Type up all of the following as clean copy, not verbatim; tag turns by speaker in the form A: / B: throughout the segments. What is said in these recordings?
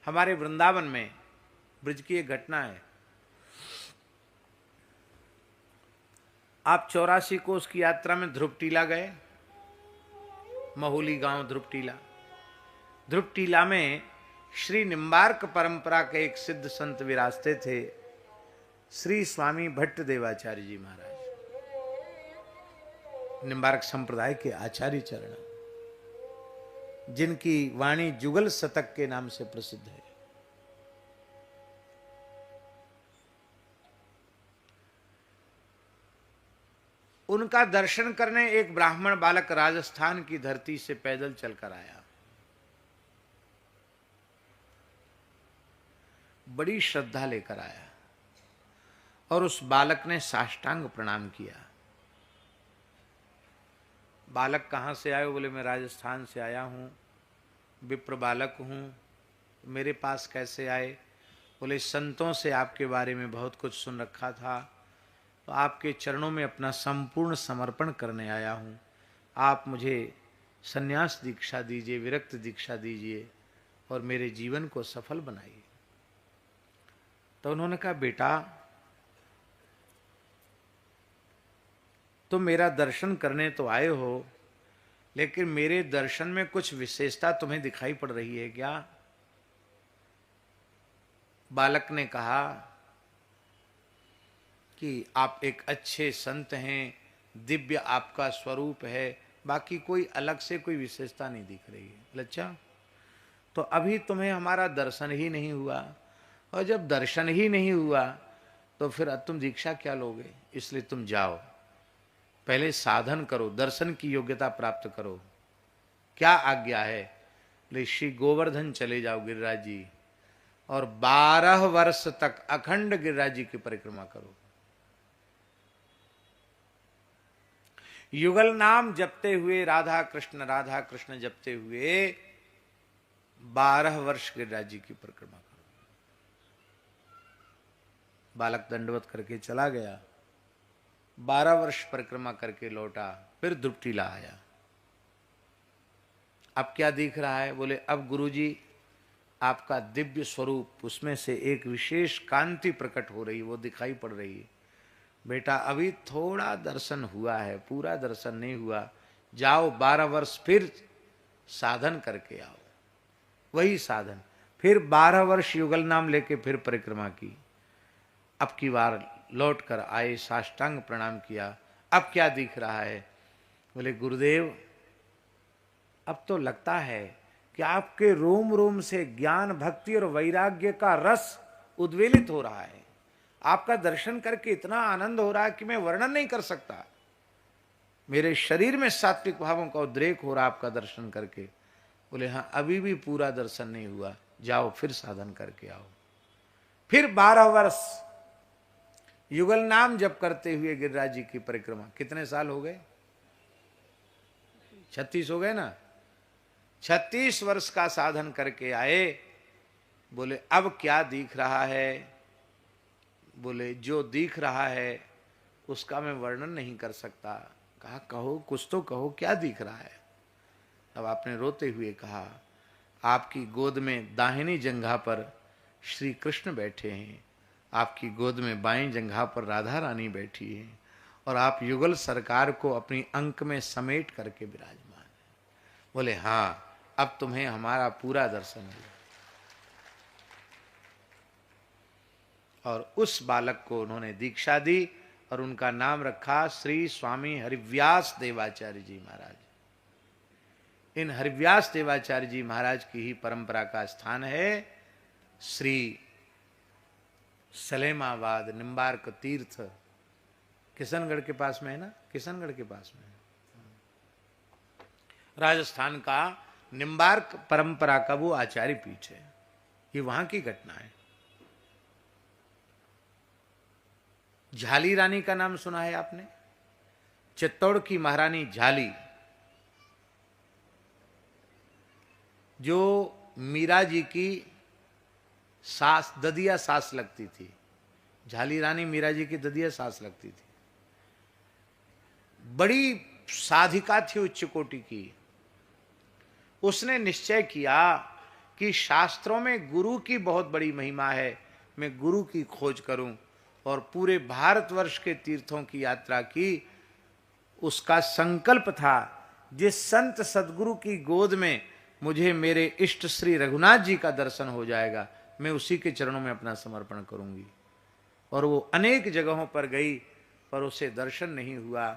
A: हमारे वृंदावन में ब्रज की एक घटना है। आप 84 कोस की यात्रा में ध्रुवटीला गए, महुली गांव ध्रुवटीला। ध्रुवटीला में श्री निम्बार्क परंपरा के एक सिद्ध संत विराजते थे, श्री स्वामी भट्ट देवाचार्य जी महाराज, निम्बार्क संप्रदाय के आचार्य चरण, जिनकी वाणी जुगल शतक के नाम से प्रसिद्ध है। उनका दर्शन करने एक ब्राह्मण बालक राजस्थान की धरती से पैदल चलकर आया। बड़ी श्रद्धा लेकर आया और उस बालक ने साष्टांग प्रणाम किया। बालक कहाँ से आए? बोले मैं राजस्थान से आया हूँ, विप्र बालक हूँ। मेरे पास कैसे आए? बोले संतों से आपके बारे में बहुत कुछ सुन रखा था, तो आपके चरणों में अपना संपूर्ण समर्पण करने आया हूँ। आप मुझे संन्यास दीक्षा दीजिए, विरक्त दीक्षा दीजिए और मेरे जीवन को सफल बनाइए। तो उन्होंने कहा, बेटा तुम मेरा दर्शन करने तो आए हो, लेकिन मेरे दर्शन में कुछ विशेषता तुम्हें दिखाई पड़ रही है क्या? बालक ने कहा कि आप एक अच्छे संत हैं, दिव्य आपका स्वरूप है, बाकी कोई अलग से कोई विशेषता नहीं दिख रही है। अच्छा, तो अभी तुम्हें हमारा दर्शन ही नहीं हुआ, और जब दर्शन ही नहीं हुआ तो फिर तुम दीक्षा क्या लोगे? इसलिए तुम जाओ, पहले साधन करो, दर्शन की योग्यता प्राप्त करो। क्या आज्ञा है? ले श्री गोवर्धन चले जाओ गिरिराज जी, और 12 वर्ष तक अखंड गिरिराज जी की परिक्रमा करो। युगल नाम जपते हुए राधा कृष्ण जपते हुए 12 वर्ष गिरिराज जी की परिक्रमा करो। बालक दंडवत करके चला गया, 12 वर्ष परिक्रमा करके लौटा, फिर ध्रुवटीला आया। अब क्या दिख रहा है? बोले अब गुरुजी आपका दिव्य स्वरूप, उसमें से एक विशेष कांति प्रकट हो रही, वो दिखाई पड़ रही है। बेटा अभी थोड़ा दर्शन हुआ है, पूरा दर्शन नहीं हुआ। जाओ 12 वर्ष फिर साधन करके आओ। वही साधन, फिर 12 वर्ष युगल नाम लेके फिर परिक्रमा की। अब की बार लौट कर आए, साष्टांग प्रणाम किया। अब क्या दिख रहा है? बोले गुरुदेव अब तो लगता है कि आपके रोम रोम से ज्ञान, भक्ति और वैराग्य का रस उद्वेलित हो रहा है। आपका दर्शन करके इतना आनंद हो रहा है कि मैं वर्णन नहीं कर सकता। मेरे शरीर में सात्विक भावों का उद्रेक हो रहा आपका दर्शन करके। बोले हाँ, अभी भी पूरा दर्शन नहीं हुआ, जाओ फिर साधन करके आओ। फिर 12 वर्ष युगल नाम जप करते हुए गिरिराज जी की परिक्रमा। कितने साल हो गए? 36 हो गए ना। 36 वर्ष का साधन करके आए। बोले अब क्या दिख रहा है? बोले जो दिख रहा है उसका मैं वर्णन नहीं कर सकता। कहा कहो, कुछ तो कहो, क्या दिख रहा है? तब आपने रोते हुए कहा, आपकी गोद में दाहिनी जंघा पर श्री कृष्ण बैठे हैं, आपकी गोद में बाईं जंघा पर राधा रानी बैठी हैं, और आप युगल सरकार को अपनी अंक में समेट करके विराजमान हैं। बोले हाँ, अब तुम्हें हमारा पूरा दर्शन हुआ। और उस बालक को उन्होंने दीक्षा दी और उनका नाम रखा श्री स्वामी हरिव्यास देवाचार्य जी महाराज। इन हरिव्यास देवाचार्य जी महाराज की ही परंपरा का स्थान है श्री सलेमाबाद निम्बार्क तीर्थ, किशनगढ़ के पास में है ना, किशनगढ़ के पास में है। राजस्थान का निम्बार्क परंपरा का वो आचार्य पीठ है। ये वहां की घटना है। झाली रानी का नाम सुना है आपने? चित्तौड़ की महारानी झाली, जो मीरा जी की सास, ददिया सास लगती थी। झाली रानी मीरा जी की ददिया सास लगती थी। बड़ी साधिका थी उच्च कोटि की। उसने निश्चय किया कि शास्त्रों में गुरु की बहुत बड़ी महिमा है, मैं गुरु की खोज करूं और पूरे भारतवर्ष के तीर्थों की यात्रा की। उसका संकल्प था, जिस संत सदगुरु की गोद में मुझे मेरे इष्ट श्री रघुनाथ जी का दर्शन हो जाएगा, मैं उसी के चरणों में अपना समर्पण करूंगी। और वो अनेक जगहों पर गई, पर उसे दर्शन नहीं हुआ।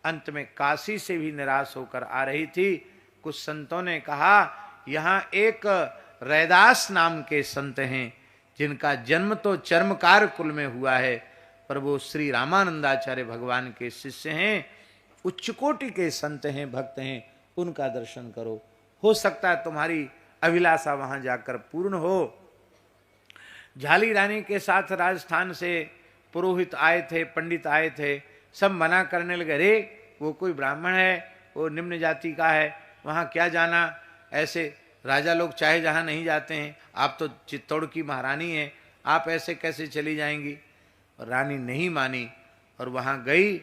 A: अंत में काशी से भी निराश होकर आ रही थी। कुछ संतों ने कहा, यहाँ एक रैदास नाम के संत हैं, जिनका जन्म तो चर्मकार कुल में हुआ है, पर वो श्री रामानंदाचार्य भगवान के शिष्य हैं, उच्च कोटि के संत हैं, भक्त हैं, उनका दर्शन करो, हो सकता है तुम्हारी अभिलाषा वहां जाकर पूर्ण हो। झाली रानी के साथ राजस्थान से पुरोहित आए थे, पंडित आए थे, सब मना करने लगे, अरे वो कोई ब्राह्मण है, वो निम्न जाति का है, वहाँ क्या जाना, ऐसे राजा लोग चाहे जहाँ नहीं जाते हैं, आप तो चित्तौड़ की महारानी हैं, आप ऐसे कैसे चली जाएंगी। और रानी नहीं मानी और वहाँ गई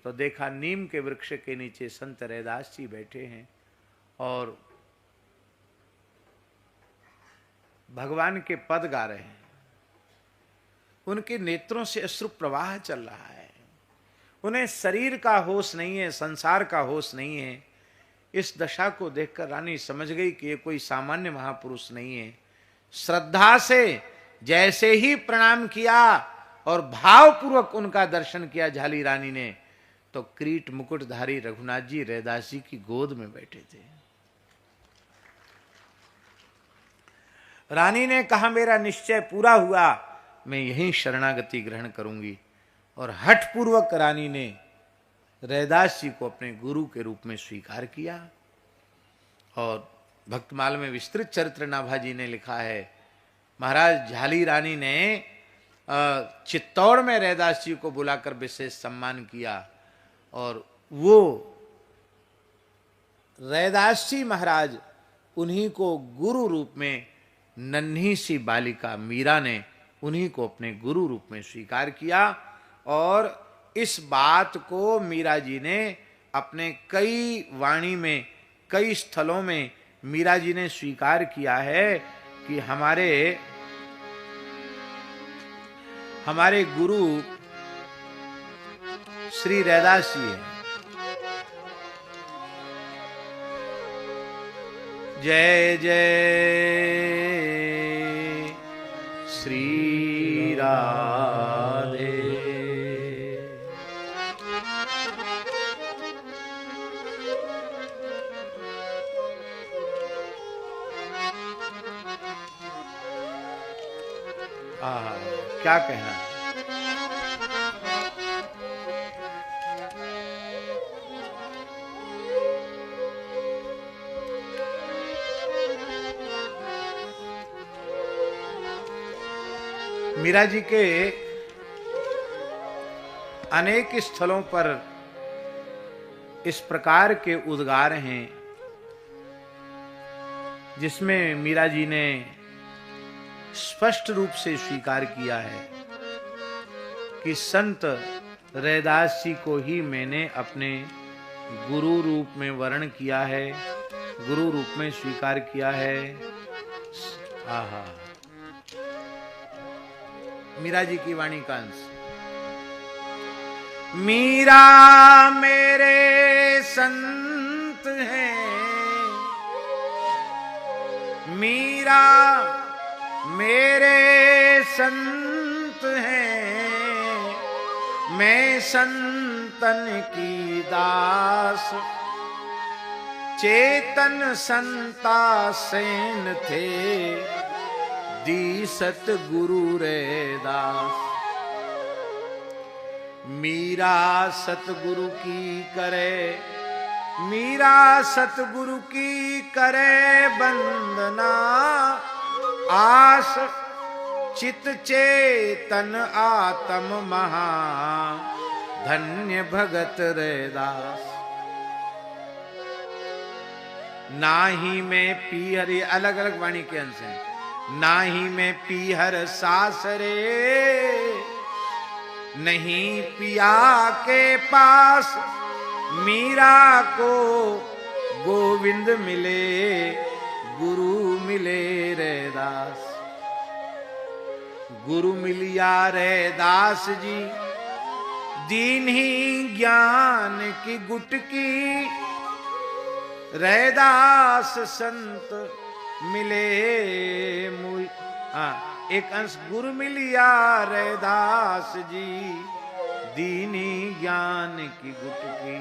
A: तो देखा नीम के वृक्ष के नीचे संत रैदास जी बैठे हैं और भगवान के पद गा रहे हैं। उनके नेत्रों से अश्रु प्रवाह चल रहा है, उन्हें शरीर का होश नहीं है, संसार का होश नहीं है। इस दशा को देखकर रानी समझ गई कि ये कोई सामान्य महापुरुष नहीं है। श्रद्धा से जैसे ही प्रणाम किया और भावपूर्वक उनका दर्शन किया झाली रानी ने, तो क्रीट मुकुटधारी रघुनाथ जी रैदास जी की गोद में बैठे थे। रानी ने कहा, मेरा निश्चय पूरा हुआ, मैं यहीं शरणागति ग्रहण करूंगी। और हठपूर्वक रानी ने रैदास जी को अपने गुरु के रूप में स्वीकार किया। और भक्तमाल में विस्तृत चरित्र नाभाजी ने लिखा है, महाराज झाली रानी ने चित्तौड़ में रैदास जी को बुलाकर विशेष सम्मान किया और वो रैदास जी महाराज उन्हीं को गुरु रूप में, नन्ही सी बालिका मीरा ने उन्हीं को अपने गुरु रूप में स्वीकार किया। और इस बात को मीरा जी ने अपने कई वाणी में, कई स्थलों में मीरा जी ने स्वीकार किया है कि हमारे गुरु श्री रैदास जी हैं। जय जय श्री राधे। क्या कहना है। मीरा जी के अनेक स्थलों पर इस प्रकार के उद्गार हैं, जिसमें मीरा जी ने स्पष्ट रूप से स्वीकार किया है कि संत रैदास जी को ही मैंने अपने गुरु रूप में वर्ण किया है, गुरु रूप में स्वीकार किया है। आहा, मीरा जी की वाणी का अंश। मीरा मेरे संत हैं, मीरा मेरे संत हैं, मैं संतन की दास, चेतन संता सेन थे, दी सतगुरु रैदास। मीरा सतगुरु की करे, मीरा सतगुरु की करे वंदना, आस चित चेतन आत्म महा, धन्य भगत रैदास। नाही में पीहर, अलग अलग वाणी के अंश हैं। नाही में पीहर सासरे, नहीं पिया के पास, मीरा को गोविंद मिले गुरु मिले रैदास। गुरु मिलिया रैदास जी, दीन ही ज्ञान की गुटकी। रैदास संत मिले मुझ। हाँ, एक अंश गुरु मिलिया रैदास जी, दीनी ज्ञान की गुटकी।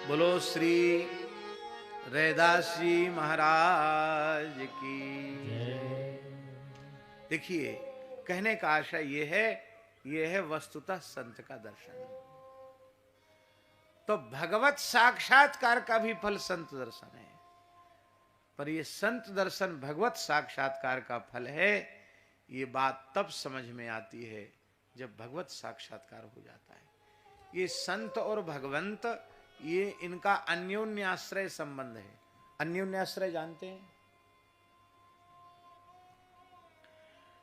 A: बोलो श्री रैदास जी महाराज की। देखिए, कहने का आशय ये है वस्तुतः संत का दर्शन। तो भगवत साक्षात्कार का भी फल संत दर्शन है, पर ये संत दर्शन भगवत साक्षात्कार का फल है, ये बात तब समझ में आती है जब भगवत साक्षात्कार हो जाता है। ये संत और भगवंत, ये इनका अन्योन्याश्रय संबंध है। अन्योन्याश्रय जानते हैं?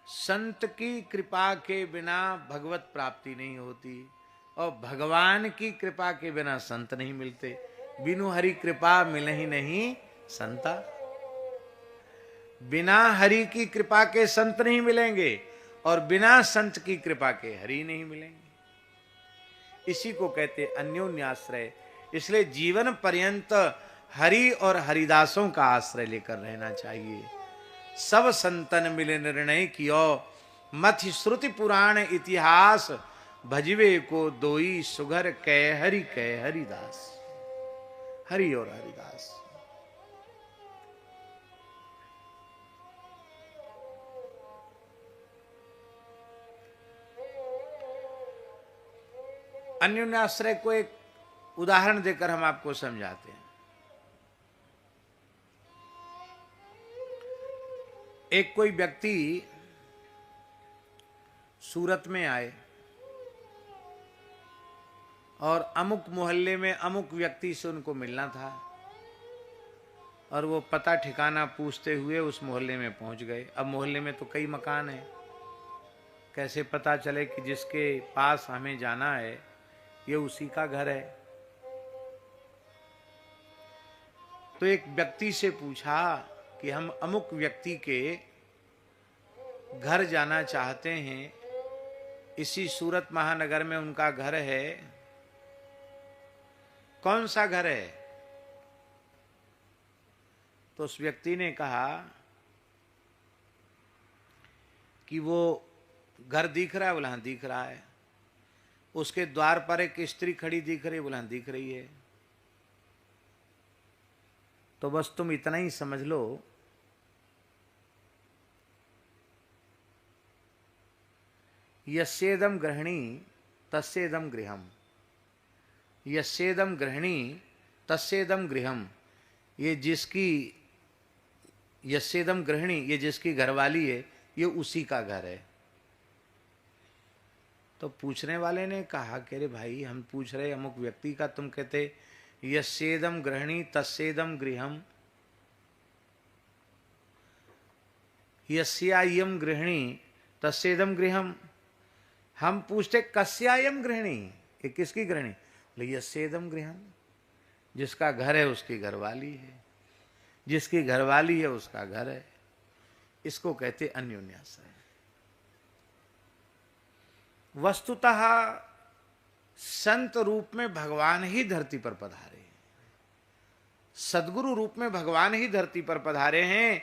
A: संत की कृपा के बिना भगवत प्राप्ति नहीं होती, और भगवान की कृपा के बिना संत नहीं मिलते। बिनु हरि कृपा मिले ही नहीं संता। बिना हरि की कृपा के संत नहीं मिलेंगे, और बिना संत की कृपा के हरि नहीं मिलेंगे। इसी को कहते अन्योन्याश्रय। इसलिए जीवन पर्यंत हरि और हरिदासों का आश्रय लेकर रहना चाहिए। सब संतन मिले निर्णय कियो, मथि श्रुति पुराण इतिहास। भजवे को दोई सुघर कह हरिदास। हरि और हरिदास। अन्योन्याश्रय को एक उदाहरण देकर हम आपको समझाते हैं। एक कोई व्यक्ति सूरत में आए और अमुक मोहल्ले में अमुक व्यक्ति से उनको मिलना था, और वो पता ठिकाना पूछते हुए उस मोहल्ले में पहुंच गए। अब मोहल्ले में तो कई मकान हैं, कैसे पता चले कि जिसके पास हमें जाना है ये उसी का घर है? तो एक व्यक्ति से पूछा कि हम अमुक व्यक्ति के घर जाना चाहते हैं, इसी सूरत महानगर में उनका घर है, कौन सा घर है? तो उस व्यक्ति ने कहा कि वो घर दिख रहा है। बोला हाँ दिख रहा है। उसके द्वार पर एक स्त्री खड़ी दिख रही है। बोला हाँ दिख रही है। तो बस तुम इतना ही समझ लो, यस्येदम गृहिणी तस्येदम गृहम। यस्येदम गृहिणी तस्येदम गृहम। ये जिसकी यस्येदम गृहिणी, ये जिसकी घरवाली है, ये उसी का घर है। तो पूछने वाले ने कहा कि अरे भाई, हम पूछ रहे अमुक व्यक्ति का, तुम कहते यस्येदम गृहिणी तस्येदम गृहम। यस्यायम गृहिणी तस्येदम गृहम। हम पूछते कस्यायम गृहिणी, ये किसकी गृहिणी? बोले यस्येदम गृहम। जिसका घर है उसकी घरवाली है, जिसकी घरवाली है उसका घर है। इसको कहते अन्योन्याश्रय। वस्तुतः संत रूप में भगवान ही धरती पर पधारे, सद्गुरु रूप में भगवान ही धरती पर पधारे हैं।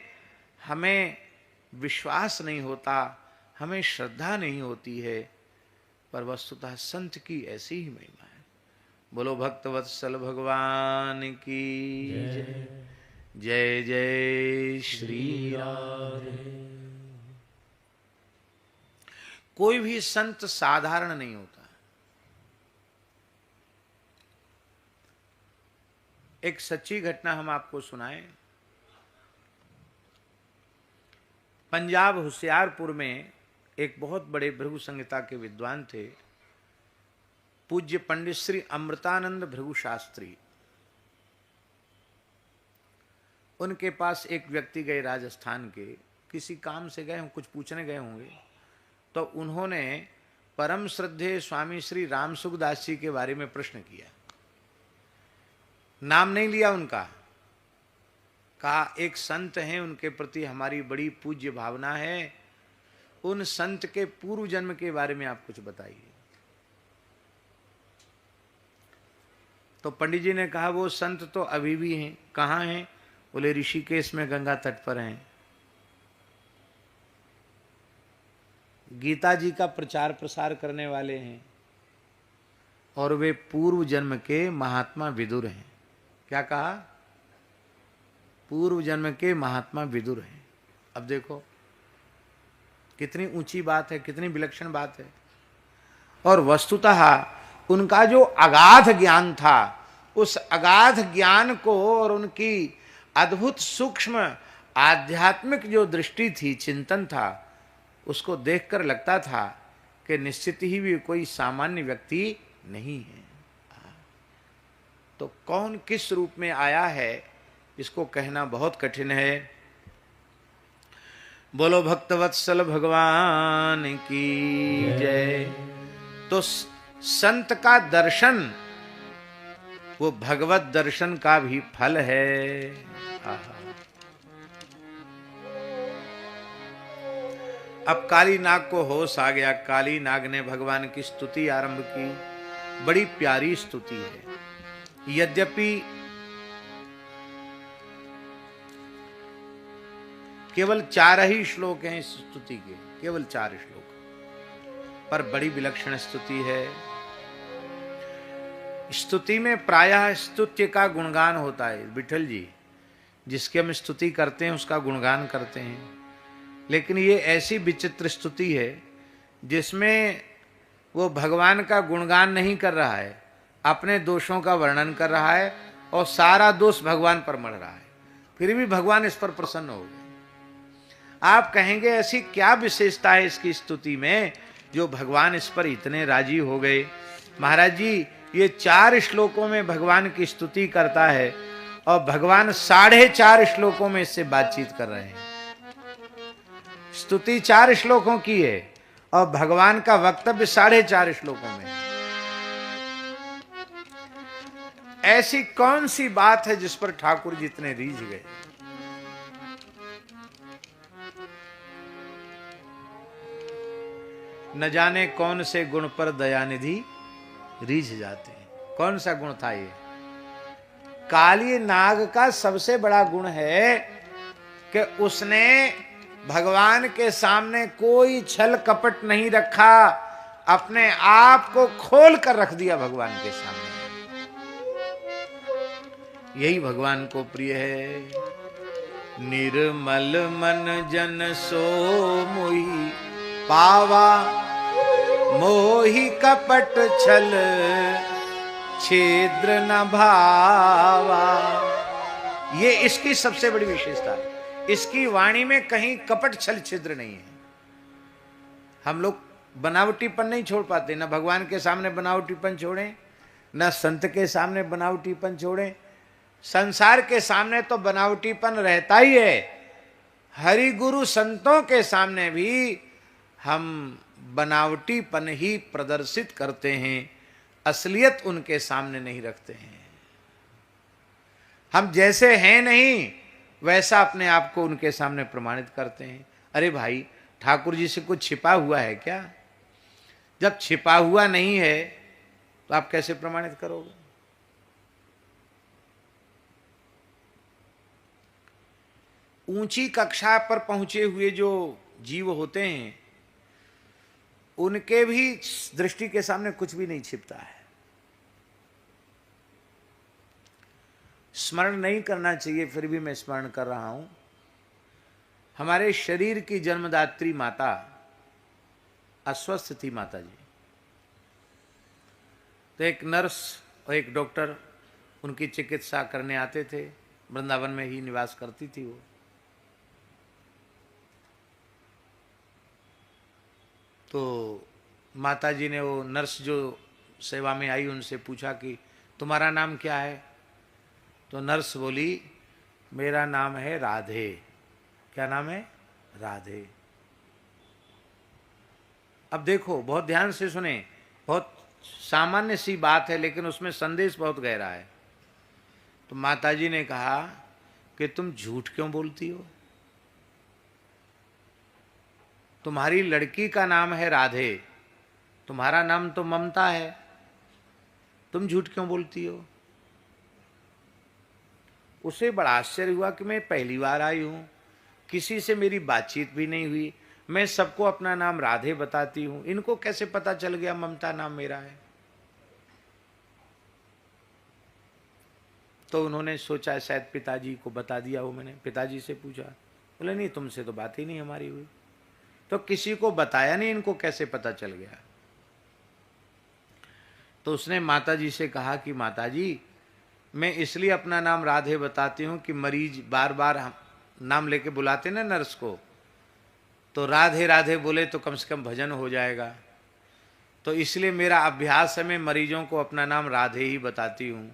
A: हमें विश्वास नहीं होता, हमें श्रद्धा नहीं होती है, पर वस्तुतः संत की ऐसी ही महिमा है। बोलो भक्तवत्सल भगवान की जय। जय जय श्री राधे। कोई भी संत साधारण नहीं होता। एक सच्ची घटना हम आपको सुनाएं। पंजाब होशियारपुर में एक बहुत बड़े भृगु संहिता के विद्वान थे, पूज्य पंडित श्री अमृतानंद भृगु शास्त्री। उनके पास एक व्यक्ति गए, राजस्थान के, किसी काम से गए, कुछ पूछने गए होंगे। तो उन्होंने परम श्रद्धेय स्वामी श्री राम सुखदास जी के बारे में प्रश्न किया। नाम नहीं लिया उनका, कहा एक संत हैं, उनके प्रति हमारी बड़ी पूज्य भावना है, उन संत के पूर्व जन्म के बारे में आप कुछ बताइए। तो पंडित जी ने कहा वो संत तो अभी भी हैं। कहाँ हैं? बोले ऋषिकेश में गंगा तट पर हैं। गीता जी का प्रचार प्रसार करने वाले हैं और वे पूर्व जन्म के महात्मा विदुर हैं। क्या कहा? पूर्व जन्म के महात्मा विदुर हैं। अब देखो कितनी ऊंची बात है, कितनी विलक्षण बात है। और वस्तुतः उनका जो अगाध ज्ञान था, उस अगाध ज्ञान को और उनकी अद्भुत सूक्ष्म आध्यात्मिक जो दृष्टि थी, चिंतन था, उसको देखकर लगता था कि निश्चित ही भी कोई सामान्य व्यक्ति नहीं है। तो कौन किस रूप में आया है इसको कहना बहुत कठिन है। बोलो भक्तवत्सल भगवान की जय। तो संत का दर्शन वो भगवत दर्शन का भी फल है। अब काली नाग को होश आ गया। काली नाग ने भगवान की स्तुति आरंभ की। बड़ी प्यारी स्तुति है। यद्यपि केवल 4 ही श्लोक हैं इस स्तुति के, केवल 4 श्लोक, पर बड़ी विलक्षण स्तुति है। स्तुति में प्रायः स्तुत्य का गुणगान होता है। विठल जी जिसकी हम स्तुति करते हैं उसका गुणगान करते हैं, लेकिन ये ऐसी विचित्र स्तुति है जिसमें वो भगवान का गुणगान नहीं कर रहा है, अपने दोषों का वर्णन कर रहा है और सारा दोष भगवान पर मढ़ रहा है। फिर भी भगवान इस पर प्रसन्न हो गए। आप कहेंगे ऐसी क्या विशेषता है इसकी स्तुति में जो भगवान इस पर इतने राजी हो गए। महाराज जी ये 4 श्लोकों में भगवान की स्तुति करता है और भगवान 4.5 श्लोकों में इससे बातचीत कर रहे हैं। स्तुति 4 श्लोकों की है और भगवान का वक्तव्य 4.5 श्लोकों में। ऐसी कौन सी बात है जिस पर ठाकुर जी इतने रीझ गए। न जाने कौन से गुण पर दयानिधि रीझ जाते हैं। कौन सा गुण था ये? काली नाग का सबसे बड़ा गुण है कि उसने भगवान के सामने कोई छल कपट नहीं रखा, अपने आप को खोल कर रख दिया भगवान के सामने। यही भगवान को प्रिय है। निर्मल मन जन सो मोही पावा, मोही कपट छल छिद्र न भावा। ये इसकी सबसे बड़ी विशेषता है। इसकी वाणी में कहीं कपट छल छिद्र नहीं है। हम लोग बनावटीपन नहीं छोड़ पाते, ना भगवान के सामने बनावटीपन छोड़ें, ना संत के सामने बनावटीपन छोड़ें। संसार के सामने तो बनावटीपन रहता ही है, हरि गुरु संतों के सामने भी हम बनावटीपन ही प्रदर्शित करते हैं, असलियत उनके सामने नहीं रखते हैं। हम जैसे हैं नहीं वैसा अपने आप को उनके सामने प्रमाणित करते हैं। अरे भाई ठाकुर जी से कुछ छिपा हुआ है क्या? जब छिपा हुआ नहीं है तो आप कैसे प्रमाणित करोगे? ऊंची कक्षा पर पहुंचे हुए जो जीव होते हैं उनके भी दृष्टि के सामने कुछ भी नहीं छिपता है। स्मरण नहीं करना चाहिए, फिर भी मैं स्मरण कर रहा हूं। हमारे शरीर की जन्मदात्री माता अस्वस्थ थी, माता जी। तो एक नर्स और एक डॉक्टर उनकी चिकित्सा करने आते थे। वृंदावन में ही निवास करती थी वो। तो माता जी ने वो नर्स जो सेवा में आई उनसे पूछा कि तुम्हारा नाम क्या है? तो नर्स बोली मेरा नाम है राधे। क्या नाम है? राधे। अब देखो, बहुत ध्यान से सुने, बहुत सामान्य सी बात है लेकिन उसमें संदेश बहुत गहरा है। तो माताजी ने कहा कि तुम झूठ क्यों बोलती हो? तुम्हारी लड़की का नाम है राधे, तुम्हारा नाम तो ममता है, तुम झूठ क्यों बोलती हो? उसे बड़ा आश्चर्य हुआ कि मैं पहली बार आई हूं, किसी से मेरी बातचीत भी नहीं हुई, मैं सबको अपना नाम राधे बताती हूं, इनको कैसे पता चल गया ममता नाम मेरा है? तो उन्होंने सोचा शायद पिताजी को बता दिया हो मैंने। पिताजी से पूछा, बोले नहीं, तुमसे तो बात ही नहीं हमारी हुई। तो किसी को बताया नहीं, इनको कैसे पता चल गया? तो उसने माताजी से कहा कि माताजी, मैं इसलिए अपना नाम राधे बताती हूँ कि मरीज बार बार नाम लेके बुलाते ना नर्स को, तो राधे राधे बोले तो कम से कम भजन हो जाएगा। तो इसलिए मेरा अभ्यास है, मैं मरीजों को अपना नाम राधे ही बताती हूँ।